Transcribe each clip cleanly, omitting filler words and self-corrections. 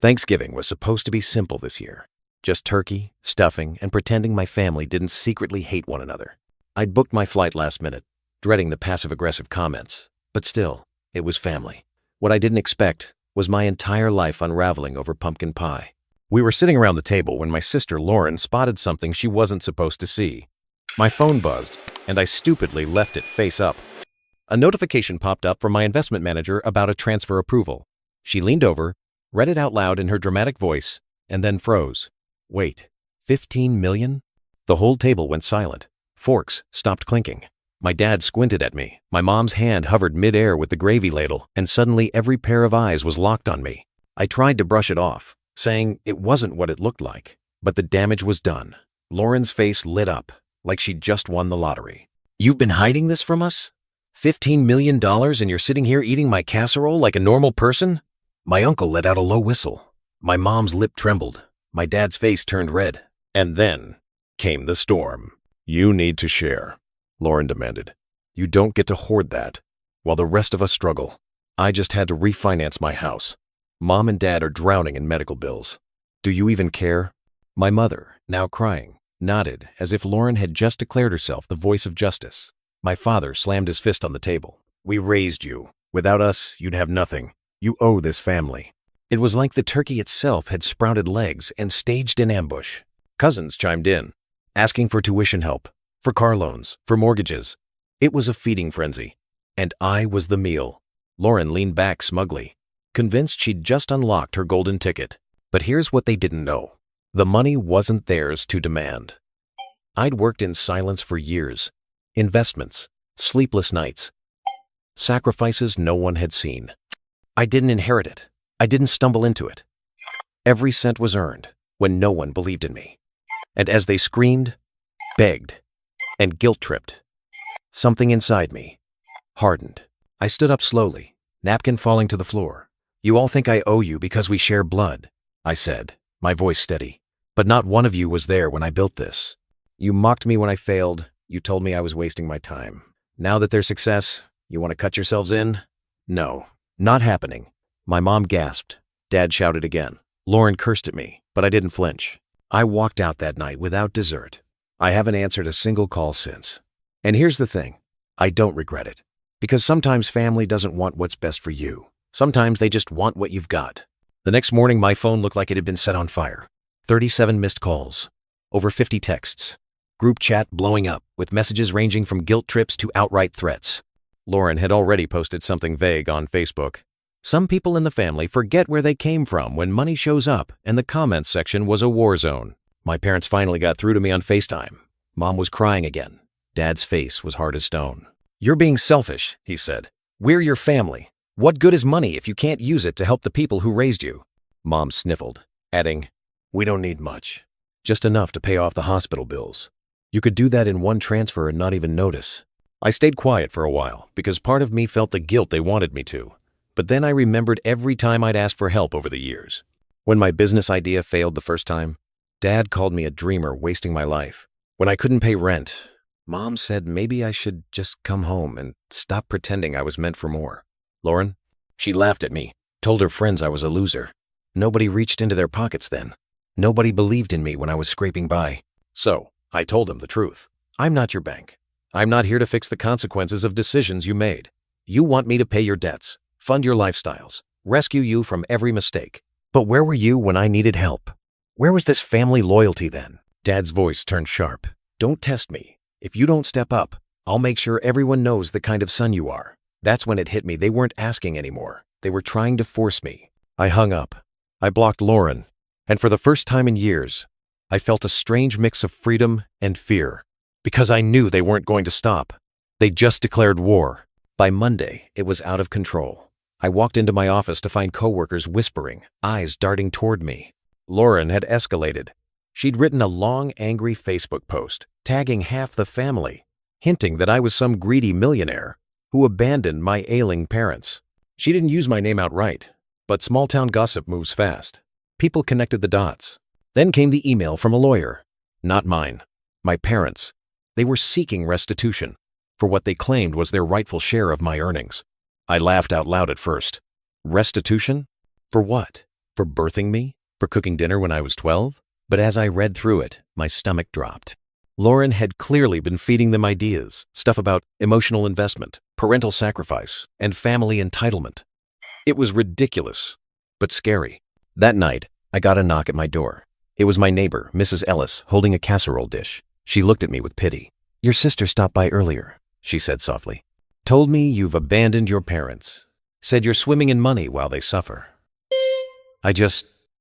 Thanksgiving was supposed to be simple this year. Just turkey, stuffing, and pretending my family didn't secretly hate one another. I'd booked my flight last minute, dreading the passive-aggressive comments. But still, it was family. What I didn't expect was my entire life unraveling over pumpkin pie. We were sitting around the table when my sister Lauren spotted something she wasn't supposed to see. My phone buzzed, and I stupidly left it face up. A notification popped up from my investment manager about a transfer approval. She leaned over, read it out loud in her dramatic voice, and then froze. Wait, 15 million? The whole table went silent. Forks stopped clinking. My dad squinted at me. My mom's hand hovered mid-air with the gravy ladle, and suddenly every pair of eyes was locked on me. I tried to brush it off, saying it wasn't what it looked like. But the damage was done. Lauren's face lit up, like she'd just won the lottery. "You've been hiding this from us? $15 million and you're sitting here eating my casserole like a normal person?" My uncle let out a low whistle. My mom's lip trembled. My dad's face turned red. And then came the storm. "You need to share," Lauren demanded. "You don't get to hoard that, while the rest of us struggle. I just had to refinance my house. Mom and Dad are drowning in medical bills. Do you even care?" My mother, now crying, nodded as if Lauren had just declared herself the voice of justice. My father slammed his fist on the table. "We raised you. Without us, you'd have nothing. You owe this family." It was like the turkey itself had sprouted legs and staged an ambush. Cousins chimed in, asking for tuition help, for car loans, for mortgages. It was a feeding frenzy. And I was the meal. Lauren leaned back smugly, convinced she'd just unlocked her golden ticket. But here's what they didn't know. The money wasn't theirs to demand. I'd worked in silence for years. Investments, sleepless nights, sacrifices no one had seen. I didn't inherit it. I didn't stumble into it. Every cent was earned when no one believed in me. And as they screamed, begged, and guilt-tripped, something inside me hardened. I stood up slowly, napkin falling to the floor. "You all think I owe you because we share blood," I said, my voice steady. "But not one of you was there when I built this. You mocked me when I failed. You told me I was wasting my time. Now that there's success, you want to cut yourselves in? No, not happening." My mom gasped. Dad shouted again. Lauren cursed at me, but I didn't flinch. I walked out that night without dessert. I haven't answered a single call since. And here's the thing. I don't regret it. Because sometimes family doesn't want what's best for you. Sometimes they just want what you've got. The next morning, my phone looked like it had been set on fire. 37 missed calls. Over 50 texts. Group chat blowing up, with messages ranging from guilt trips to outright threats. Lauren had already posted something vague on Facebook. Some people in the family forget where they came from when money shows up, and the comments section was a war zone. My parents finally got through to me on FaceTime. Mom was crying again. Dad's face was hard as stone. "You're being selfish," he said. "We're your family. What good is money if you can't use it to help the people who raised you?" Mom sniffled, adding, "We don't need much. Just enough to pay off the hospital bills. You could do that in one transfer and not even notice." I stayed quiet for a while because part of me felt the guilt they wanted me to. But then I remembered every time I'd asked for help over the years. When my business idea failed the first time, Dad called me a dreamer wasting my life. When I couldn't pay rent, Mom said maybe I should just come home and stop pretending I was meant for more. Lauren? She laughed at me, told her friends I was a loser. Nobody reached into their pockets then. Nobody believed in me when I was scraping by. So I told them the truth. I'm not your bank. I'm not here to fix the consequences of decisions you made. You want me to pay your debts, fund your lifestyles, rescue you from every mistake. But where were you when I needed help? Where was this family loyalty then? Dad's voice turned sharp. "Don't test me. If you don't step up, I'll make sure everyone knows the kind of son you are." That's when it hit me. They weren't asking anymore. They were trying to force me. I hung up. I blocked Lauren. And for the first time in years, I felt a strange mix of freedom and fear. Because I knew they weren't going to stop. They just declared war. By Monday, it was out of control. I walked into my office to find coworkers whispering, eyes darting toward me. Lauren had escalated. She'd written a long, angry Facebook post, tagging half the family, hinting that I was some greedy millionaire who abandoned my ailing parents. She didn't use my name outright, but small-town gossip moves fast. People connected the dots. Then came the email from a lawyer. Not mine. My parents. They were seeking restitution for what they claimed was their rightful share of my earnings. I laughed out loud at first. Restitution? For what? For birthing me? For cooking dinner when I was 12? But as I read through it, my stomach dropped. Lauren had clearly been feeding them ideas, stuff about emotional investment, parental sacrifice, and family entitlement. It was ridiculous, but scary. That night, I got a knock at my door. It was my neighbor, Mrs. Ellis, holding a casserole dish. She looked at me with pity. "Your sister stopped by earlier," she said softly. "Told me you've abandoned your parents. Said you're swimming in money while they suffer."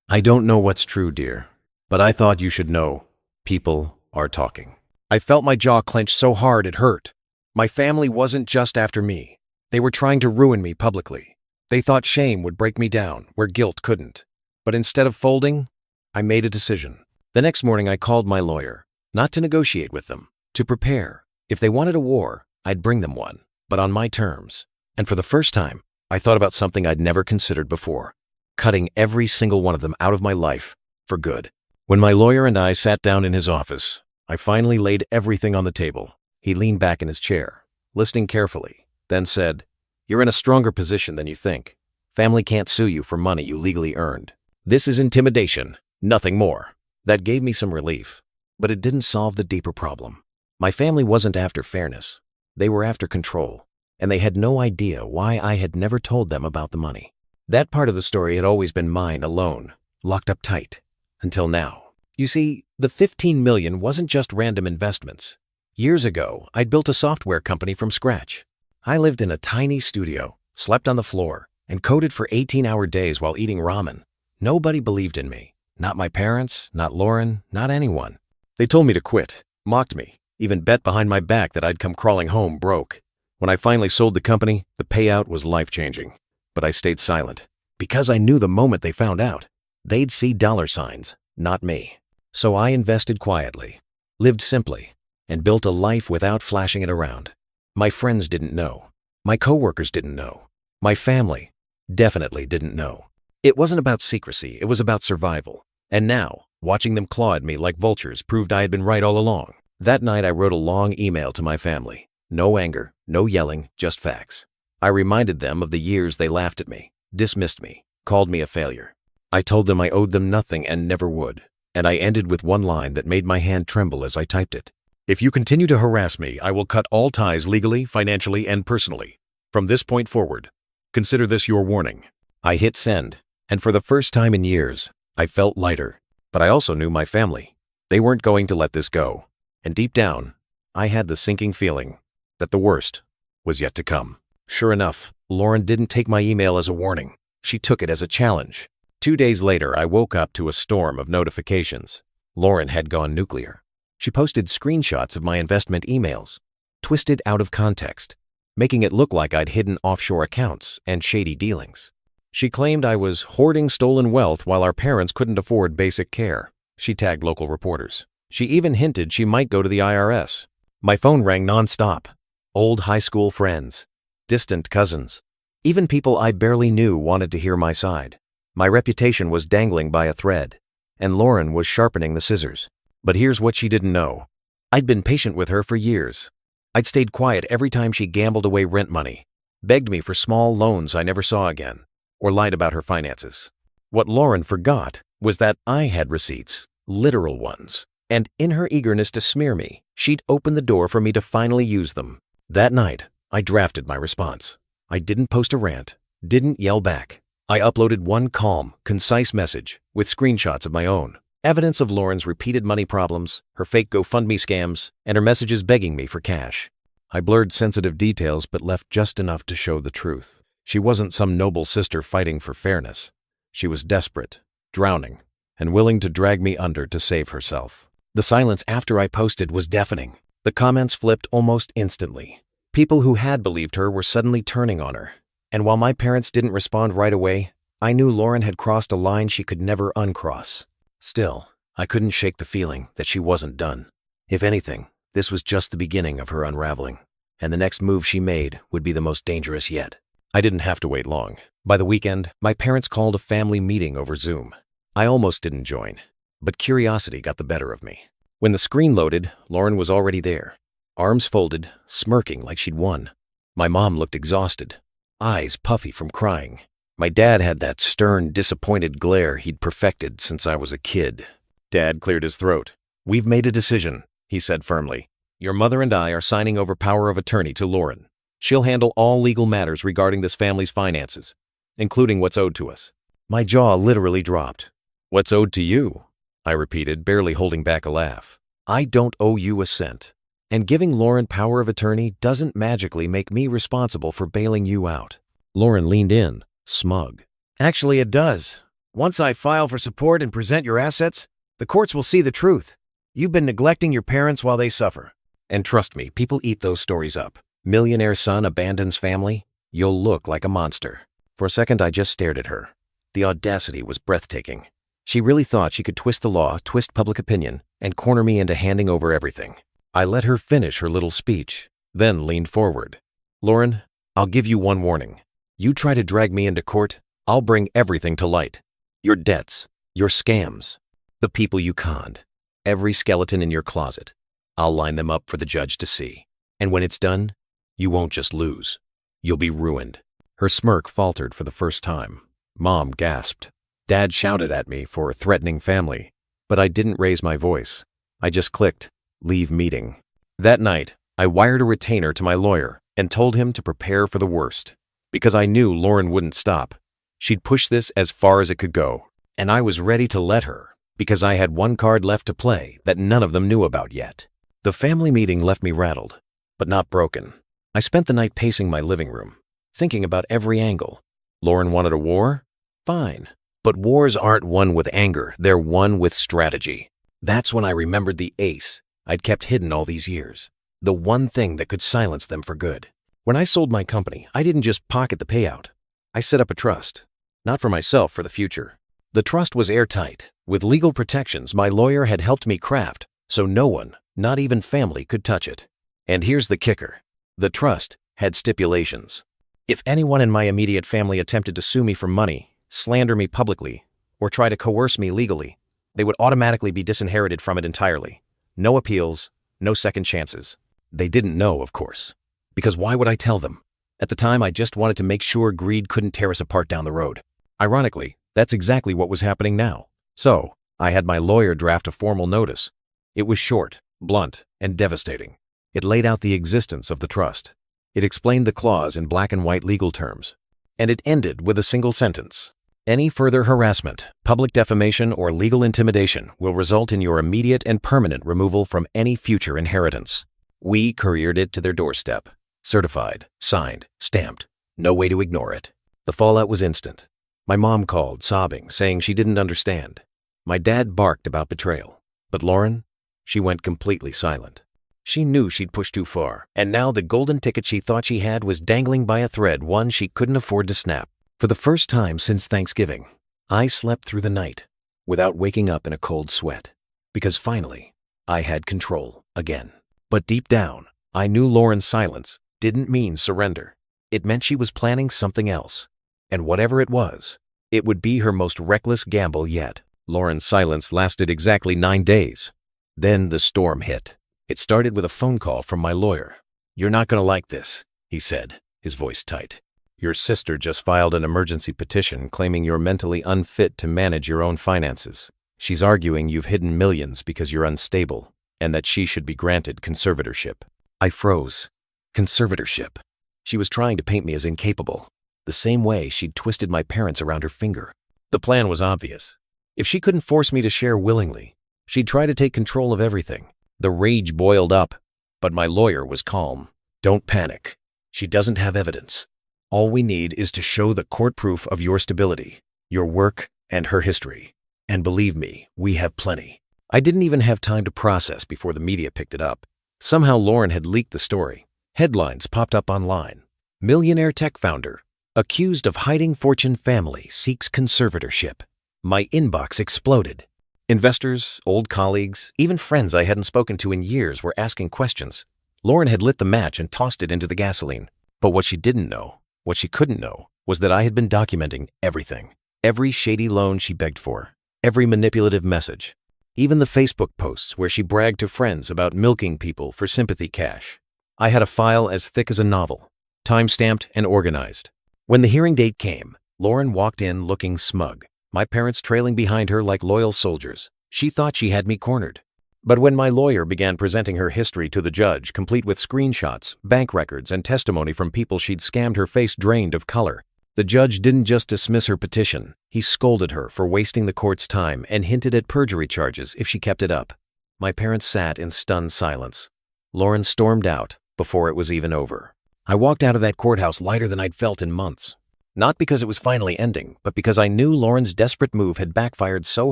I don't know what's true, dear, but I thought you should know. People are talking. I felt my jaw clench so hard it hurt. My family wasn't just after me. They were trying to ruin me publicly. They thought shame would break me down where guilt couldn't. But instead of folding, I made a decision. The next morning I called my lawyer, not to negotiate with them, to prepare. If they wanted a war, I'd bring them one, but on my terms. And for the first time, I thought about something I'd never considered before: cutting every single one of them out of my life for good. When my lawyer and I sat down in his office, I finally laid everything on the table. He leaned back in his chair, listening carefully, then said, "You're in a stronger position than you think. Family can't sue you for money you legally earned. This is intimidation, nothing more." That gave me some relief, but it didn't solve the deeper problem. My family wasn't after fairness. They were after control, and they had no idea why I had never told them about the money. That part of the story had always been mine alone, locked up tight, until now. You see, the $15 million wasn't just random investments. Years ago, I'd built a software company from scratch. I lived in a tiny studio, slept on the floor, and coded for 18-hour days while eating ramen. Nobody believed in me. Not my parents, not Lauren, not anyone. They told me to quit, mocked me, even bet behind my back that I'd come crawling home broke. When I finally sold the company, the payout was life-changing. But I stayed silent, because I knew the moment they found out, they'd see dollar signs, not me. So I invested quietly, lived simply, and built a life without flashing it around. My friends didn't know. My coworkers didn't know. My family definitely didn't know. It wasn't about secrecy, it was about survival. And now, watching them claw at me like vultures proved I had been right all along. That night I wrote a long email to my family. No anger, no yelling, just facts. I reminded them of the years they laughed at me, dismissed me, called me a failure. I told them I owed them nothing and never would. And I ended with one line that made my hand tremble as I typed it. "If you continue to harass me, I will cut all ties legally, financially, and personally. From this point forward, consider this your warning." I hit send, and for the first time in years, I felt lighter. But I also knew my family. They weren't going to let this go. And deep down, I had the sinking feeling that the worst was yet to come. Sure enough, Lauren didn't take my email as a warning. She took it as a challenge. 2 days later, I woke up to a storm of notifications. Lauren had gone nuclear. She posted screenshots of my investment emails, twisted out of context, making it look like I'd hidden offshore accounts and shady dealings. She claimed I was hoarding stolen wealth while our parents couldn't afford basic care. She tagged local reporters. She even hinted she might go to the IRS. My phone rang nonstop. Old high school friends, distant cousins, even people I barely knew wanted to hear my side. My reputation was dangling by a thread, and Lauren was sharpening the scissors. But here's what she didn't know. I'd been patient with her for years. I'd stayed quiet every time she gambled away rent money, begged me for small loans I never saw again, or lied about her finances. What Lauren forgot was that I had receipts, literal ones, and in her eagerness to smear me, she'd opened the door for me to finally use them. That night, I drafted my response. I didn't post a rant, didn't yell back. I uploaded one calm, concise message with screenshots of my own, evidence of Lauren's repeated money problems, her fake GoFundMe scams, and her messages begging me for cash. I blurred sensitive details but left just enough to show the truth. She wasn't some noble sister fighting for fairness. She was desperate, drowning, and willing to drag me under to save herself. The silence after I posted was deafening. The comments flipped almost instantly. People who had believed her were suddenly turning on her. And while my parents didn't respond right away, I knew Lauren had crossed a line she could never uncross. Still, I couldn't shake the feeling that she wasn't done. If anything, this was just the beginning of her unraveling, and the next move she made would be the most dangerous yet. I didn't have to wait long. By the weekend, my parents called a family meeting over Zoom. I almost didn't join, but curiosity got the better of me. When the screen loaded, Lauren was already there, arms folded, smirking like she'd won. My mom looked exhausted, eyes puffy from crying. My dad had that stern, disappointed glare he'd perfected since I was a kid. Dad cleared his throat. "We've made a decision," he said firmly. "Your mother and I are signing over power of attorney to Lauren. She'll handle all legal matters regarding this family's finances, including what's owed to us." My jaw literally dropped. "What's owed to you?" I repeated, barely holding back a laugh. "I don't owe you a cent. And giving Lauren power of attorney doesn't magically make me responsible for bailing you out." Lauren leaned in, smug. "Actually, it does. Once I file for support and present your assets, the courts will see the truth. You've been neglecting your parents while they suffer." And trust me, people eat those stories up. Millionaire son abandons family? You'll look like a monster. For a second, I just stared at her. The audacity was breathtaking. She really thought she could twist the law, twist public opinion, and corner me into handing over everything. I let her finish her little speech, then leaned forward. "Lauren, I'll give you one warning. You try to drag me into court, I'll bring everything to light. Your debts, your scams, the people you conned, every skeleton in your closet. I'll line them up for the judge to see. And when it's done, you won't just lose. You'll be ruined." Her smirk faltered for the first time. Mom gasped. Dad shouted at me for threatening family, but I didn't raise my voice. I just clicked, "Leave meeting." That night, I wired a retainer to my lawyer and told him to prepare for the worst, because I knew Lauren wouldn't stop. She'd push this as far as it could go, and I was ready to let her, because I had one card left to play that none of them knew about yet. The family meeting left me rattled, but not broken. I spent the night pacing my living room, thinking about every angle. Lauren wanted a war? Fine. But wars aren't won with anger, they're won with strategy. That's when I remembered the ace I'd kept hidden all these years. The one thing that could silence them for good. When I sold my company, I didn't just pocket the payout. I set up a trust. Not for myself, for the future. The trust was airtight, with legal protections my lawyer had helped me craft, so no one, not even family, could touch it. And here's the kicker. The trust had stipulations. If anyone in my immediate family attempted to sue me for money, slander me publicly, or try to coerce me legally, they would automatically be disinherited from it entirely. No appeals, no second chances. They didn't know, of course. Because why would I tell them? At the time, I just wanted to make sure greed couldn't tear us apart down the road. Ironically, that's exactly what was happening now. So, I had my lawyer draft a formal notice. It was short, blunt, and devastating. It laid out the existence of the trust. It explained the clause in black and white legal terms. And it ended with a single sentence. Any further harassment, public defamation, or legal intimidation will result in your immediate and permanent removal from any future inheritance. We couriered it to their doorstep. Certified, signed, stamped. No way to ignore it. The fallout was instant. My mom called, sobbing, saying she didn't understand. My dad barked about betrayal. But Lauren, she went completely silent. She knew she'd pushed too far, and now the golden ticket she thought she had was dangling by a thread, one she couldn't afford to snap. For the first time since Thanksgiving, I slept through the night without waking up in a cold sweat, because finally, I had control again. But deep down, I knew Lauren's silence didn't mean surrender. It meant she was planning something else, and whatever it was, it would be her most reckless gamble yet. Lauren's silence lasted exactly 9 days. Then the storm hit. It started with a phone call from my lawyer. "You're not going to like this," he said, his voice tight. "Your sister just filed an emergency petition claiming you're mentally unfit to manage your own finances. She's arguing you've hidden millions because you're unstable, and that she should be granted conservatorship." I froze. Conservatorship. She was trying to paint me as incapable, the same way she'd twisted my parents around her finger. The plan was obvious. If she couldn't force me to share willingly, she'd try to take control of everything. The rage boiled up, but my lawyer was calm. "Don't panic. She doesn't have evidence. All we need is to show the court proof of your stability, your work, and her history. And believe me, we have plenty." I didn't even have time to process before the media picked it up. Somehow Lauren had leaked the story. Headlines popped up online. "Millionaire tech founder accused of hiding fortune family seeks conservatorship." My inbox exploded. Investors, old colleagues, even friends I hadn't spoken to in years were asking questions. Lauren had lit the match and tossed it into the gasoline. But what she didn't know, what she couldn't know, was that I had been documenting everything. Every shady loan she begged for, every manipulative message, even the Facebook posts where she bragged to friends about milking people for sympathy cash. I had a file as thick as a novel, time-stamped and organized. When the hearing date came, Lauren walked in looking smug, my parents trailing behind her like loyal soldiers. She thought she had me cornered. But when my lawyer began presenting her history to the judge, complete with screenshots, bank records, and testimony from people she'd scammed, her face drained of color. The judge didn't just dismiss her petition. He scolded her for wasting the court's time and hinted at perjury charges if she kept it up. My parents sat in stunned silence. Lauren stormed out before it was even over. I walked out of that courthouse lighter than I'd felt in months. Not because it was finally ending, but because I knew Lauren's desperate move had backfired so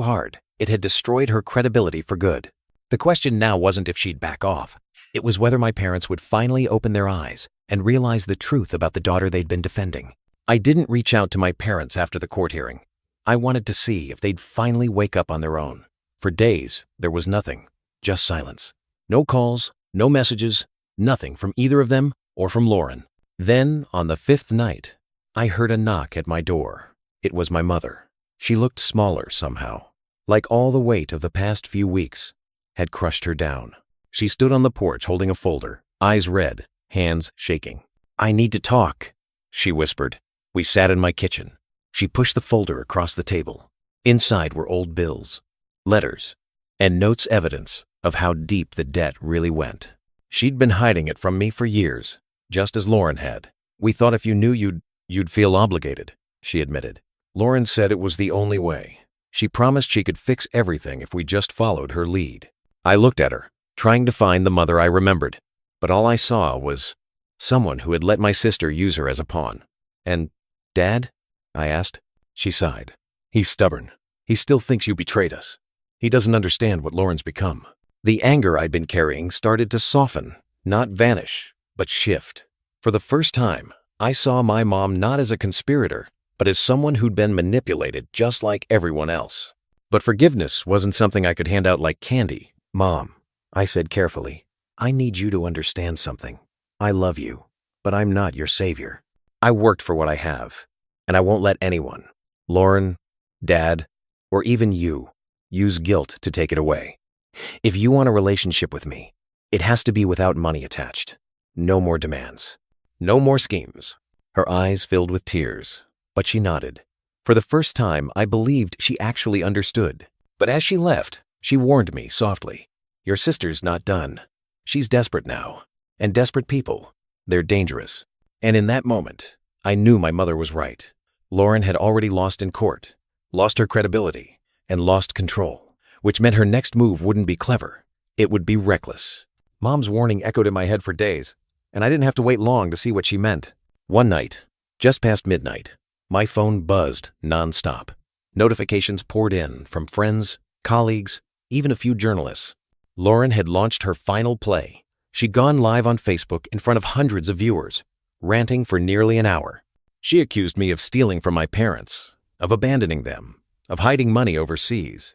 hard, it had destroyed her credibility for good. The question now wasn't if she'd back off. It was whether my parents would finally open their eyes and realize the truth about the daughter they'd been defending. I didn't reach out to my parents after the court hearing. I wanted to see if they'd finally wake up on their own. For days, there was nothing, just silence. No calls, no messages, nothing from either of them or from Lauren. Then, on the 5th night, I heard a knock at my door. It was my mother. She looked smaller somehow, like all the weight of the past few weeks had crushed her down. She stood on the porch holding a folder, eyes red, hands shaking. "I need to talk," she whispered. We sat in my kitchen. She pushed the folder across the table. Inside were old bills, letters, and notes, evidence of how deep the debt really went. She'd been hiding it from me for years, just as Lauren had. "We thought if you knew you'd feel obligated," she admitted. Lauren said it was the only way. She promised she could fix everything if we just followed her lead. I looked at her, trying to find the mother I remembered, but all I saw was someone who had let my sister use her as a pawn. "And Dad?" I asked. She sighed. "He's stubborn. He still thinks you betrayed us. He doesn't understand what Lauren's become." The anger I'd been carrying started to soften, not vanish, but shift. For the first time, I saw my mom not as a conspirator, but as someone who'd been manipulated just like everyone else. But forgiveness wasn't something I could hand out like candy. "Mom," I said carefully, "I need you to understand something. I love you, but I'm not your savior. I worked for what I have, and I won't let anyone, Lauren, Dad, or even you, use guilt to take it away. If you want a relationship with me, it has to be without money attached. No more demands. No more schemes." Her eyes filled with tears, but she nodded. For the first time, I believed she actually understood. But as she left, she warned me softly, "Your sister's not done. She's desperate now. And desperate people, they're dangerous." And in that moment, I knew my mother was right. Lauren had already lost in court, lost her credibility, and lost control, which meant her next move wouldn't be clever. It would be reckless. Mom's warning echoed in my head for days, and I didn't have to wait long to see what she meant. One night, just past midnight, my phone buzzed nonstop. Notifications poured in from friends, colleagues, even a few journalists. Lauren had launched her final play. She'd gone live on Facebook in front of hundreds of viewers, ranting for nearly an hour. She accused me of stealing from my parents, of abandoning them, of hiding money overseas,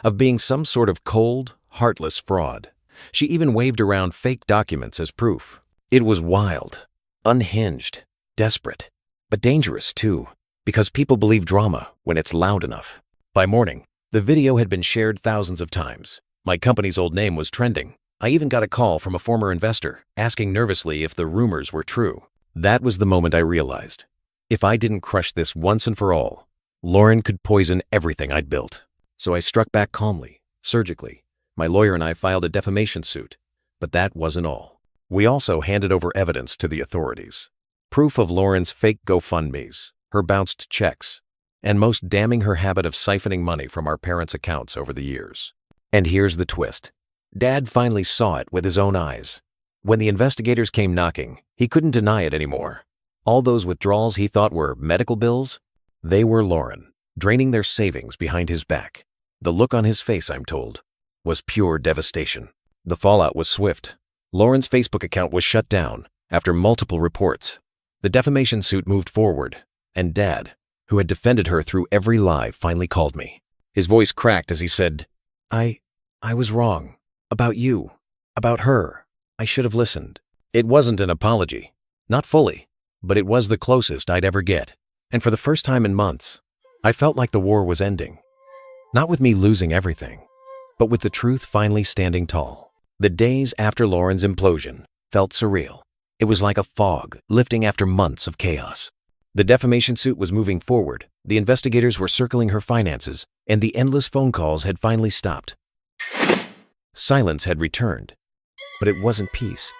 of being some sort of cold, heartless fraud. She even waved around fake documents as proof. It was wild, unhinged, desperate, but dangerous too, because people believe drama when it's loud enough. By morning, the video had been shared thousands of times. My company's old name was trending. I even got a call from a former investor asking nervously if the rumors were true. That was the moment I realized, if I didn't crush this once and for all, Lauren could poison everything I'd built. So I struck back calmly, surgically. My lawyer and I filed a defamation suit, but that wasn't all. We also handed over evidence to the authorities. Proof of Lauren's fake GoFundMes, her bounced checks, and most damning, her habit of siphoning money from our parents' accounts over the years. And here's the twist. Dad finally saw it with his own eyes. When the investigators came knocking, he couldn't deny it anymore. All those withdrawals he thought were medical bills, they were Lauren, draining their savings behind his back. The look on his face, I'm told, was pure devastation. The fallout was swift. Lauren's Facebook account was shut down after multiple reports. The defamation suit moved forward, and Dad, who had defended her through every lie, finally called me. His voice cracked as he said, I was wrong. About you. About her. I should have listened." It wasn't an apology. Not fully. But it was the closest I'd ever get. And for the first time in months, I felt like the war was ending. Not with me losing everything, but with the truth finally standing tall. The days after Lauren's implosion felt surreal. It was like a fog lifting after months of chaos. The defamation suit was moving forward, the investigators were circling her finances, and the endless phone calls had finally stopped. Silence had returned, but it wasn't peace.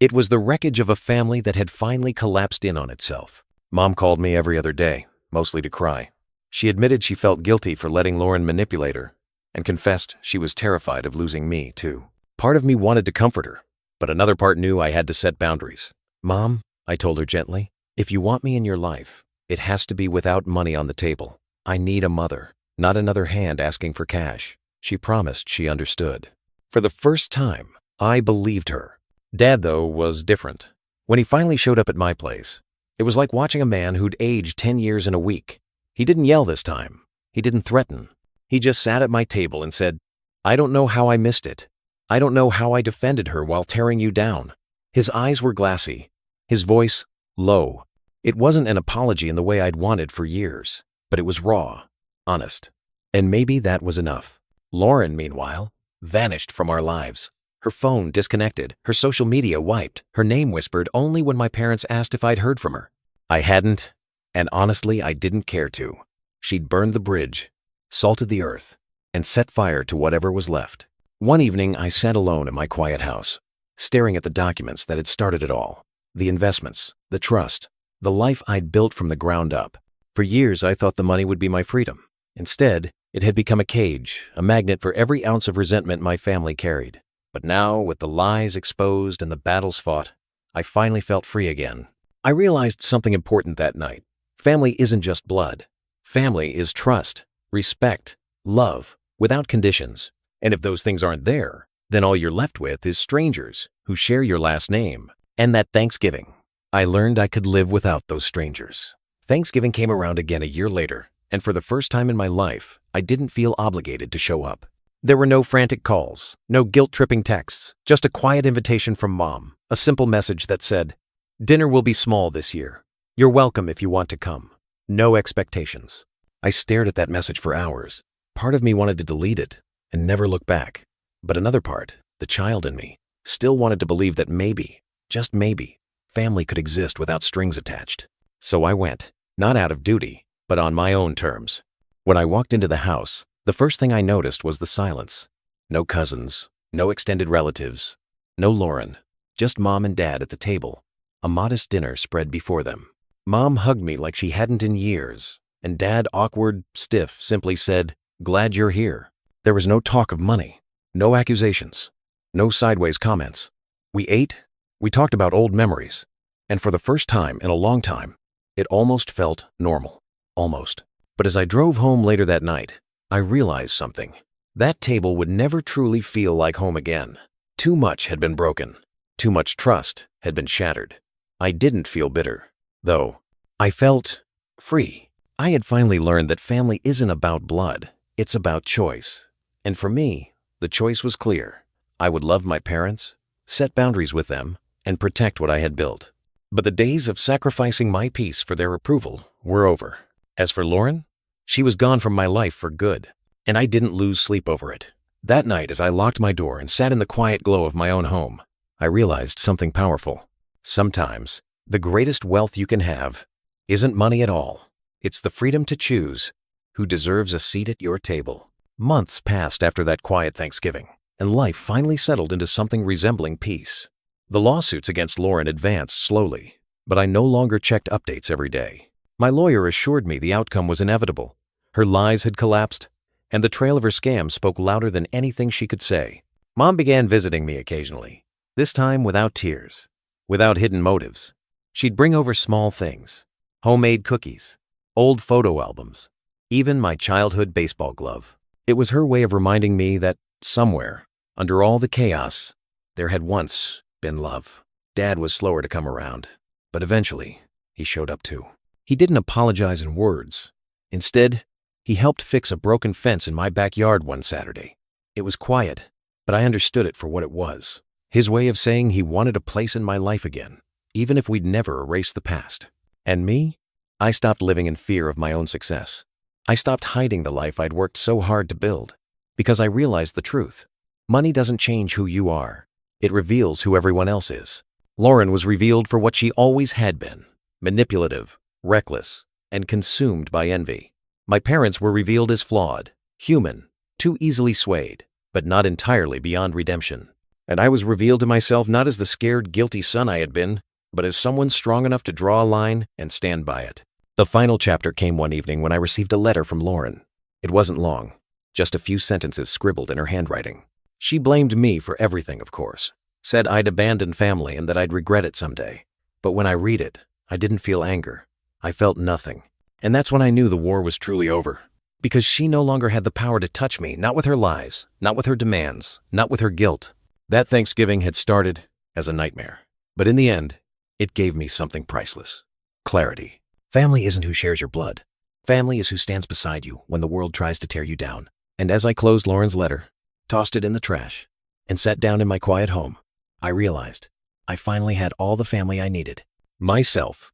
It was the wreckage of a family that had finally collapsed in on itself. Mom called me every other day, mostly to cry. She admitted she felt guilty for letting Lauren manipulate her, and confessed she was terrified of losing me, too. Part of me wanted to comfort her, but another part knew I had to set boundaries. Mom, I told her gently, if you want me in your life, it has to be without money on the table. I need a mother, not another hand asking for cash. She promised she understood. For the first time, I believed her. Dad, though, was different. When he finally showed up at my place, it was like watching a man who'd aged 10 years in a week. He didn't yell this time. He didn't threaten. He just sat at my table and said, I don't know how I missed it. I don't know how I defended her while tearing you down. His eyes were glassy, his voice low. It wasn't an apology in the way I'd wanted for years, but it was raw, honest. And maybe that was enough. Lauren, meanwhile, vanished from our lives. Her phone disconnected, her social media wiped, her name whispered only when my parents asked if I'd heard from her. I hadn't, and honestly, I didn't care to. She'd burned the bridge, salted the earth, and set fire to whatever was left. One evening, I sat alone in my quiet house, staring at the documents that had started it all. The investments, the trust, the life I'd built from the ground up. For years, I thought the money would be my freedom. Instead, it had become a cage, a magnet for every ounce of resentment my family carried. But now, with the lies exposed and the battles fought, I finally felt free again. I realized something important that night. Family isn't just blood. Family is trust, respect, love, without conditions. And if those things aren't there, then all you're left with is strangers who share your last name. And that Thanksgiving, I learned I could live without those strangers. Thanksgiving came around again a year later, and for the first time in my life, I didn't feel obligated to show up. There were no frantic calls, no guilt-tripping texts, just a quiet invitation from Mom, a simple message that said, dinner will be small this year. You're welcome if you want to come. No expectations. I stared at that message for hours. Part of me wanted to delete it and never look back. But another part, the child in me, still wanted to believe that maybe, just maybe, family could exist without strings attached. So I went, not out of duty, but on my own terms. When I walked into the house, the first thing I noticed was the silence. No cousins, no extended relatives, no Lauren, just Mom and Dad at the table, a modest dinner spread before them. Mom hugged me like she hadn't in years, and Dad, awkward, stiff, simply said, glad you're here. There was no talk of money, no accusations, no sideways comments. We ate, we talked about old memories, and for the first time in a long time, it almost felt normal. Almost. But as I drove home later that night, I realized something. That table would never truly feel like home again. Too much had been broken. Too much trust had been shattered. I didn't feel bitter, though. I felt free. I had finally learned that family isn't about blood. It's about choice. And for me, the choice was clear. I would love my parents, set boundaries with them, and protect what I had built. But the days of sacrificing my peace for their approval were over. As for Lauren, she was gone from my life for good, and I didn't lose sleep over it. That night, as I locked my door and sat in the quiet glow of my own home, I realized something powerful. Sometimes, the greatest wealth you can have isn't money at all. It's the freedom to choose who deserves a seat at your table. Months passed after that quiet Thanksgiving, and life finally settled into something resembling peace. The lawsuits against Lauren advanced slowly, but I no longer checked updates every day. My lawyer assured me the outcome was inevitable. Her lies had collapsed, and the trail of her scam spoke louder than anything she could say. Mom began visiting me occasionally, this time without tears, without hidden motives. She'd bring over small things, homemade cookies, old photo albums, even my childhood baseball glove. It was her way of reminding me that somewhere, under all the chaos, there had once been love. Dad was slower to come around, but eventually, he showed up too. He didn't apologize in words. Instead, he helped fix a broken fence in my backyard one Saturday. It was quiet, but I understood it for what it was. His way of saying he wanted a place in my life again, even if we'd never erased the past. And me? I stopped living in fear of my own success. I stopped hiding the life I'd worked so hard to build, because I realized the truth. Money doesn't change who you are. It reveals who everyone else is. Lauren was revealed for what she always had been: manipulative, reckless, and consumed by envy. My parents were revealed as flawed, human, too easily swayed, but not entirely beyond redemption. And I was revealed to myself not as the scared, guilty son I had been, but as someone strong enough to draw a line and stand by it. The final chapter came one evening when I received a letter from Lauren. It wasn't long, just a few sentences scribbled in her handwriting. She blamed me for everything, of course, said I'd abandoned family and that I'd regret it someday. But when I read it, I didn't feel anger. I felt nothing. And that's when I knew the war was truly over. Because she no longer had the power to touch me, not with her lies, not with her demands, not with her guilt. That Thanksgiving had started as a nightmare. But in the end, it gave me something priceless. Clarity. Family isn't who shares your blood. Family is who stands beside you when the world tries to tear you down. And as I closed Lauren's letter, tossed it in the trash, and sat down in my quiet home, I realized I finally had all the family I needed. Myself.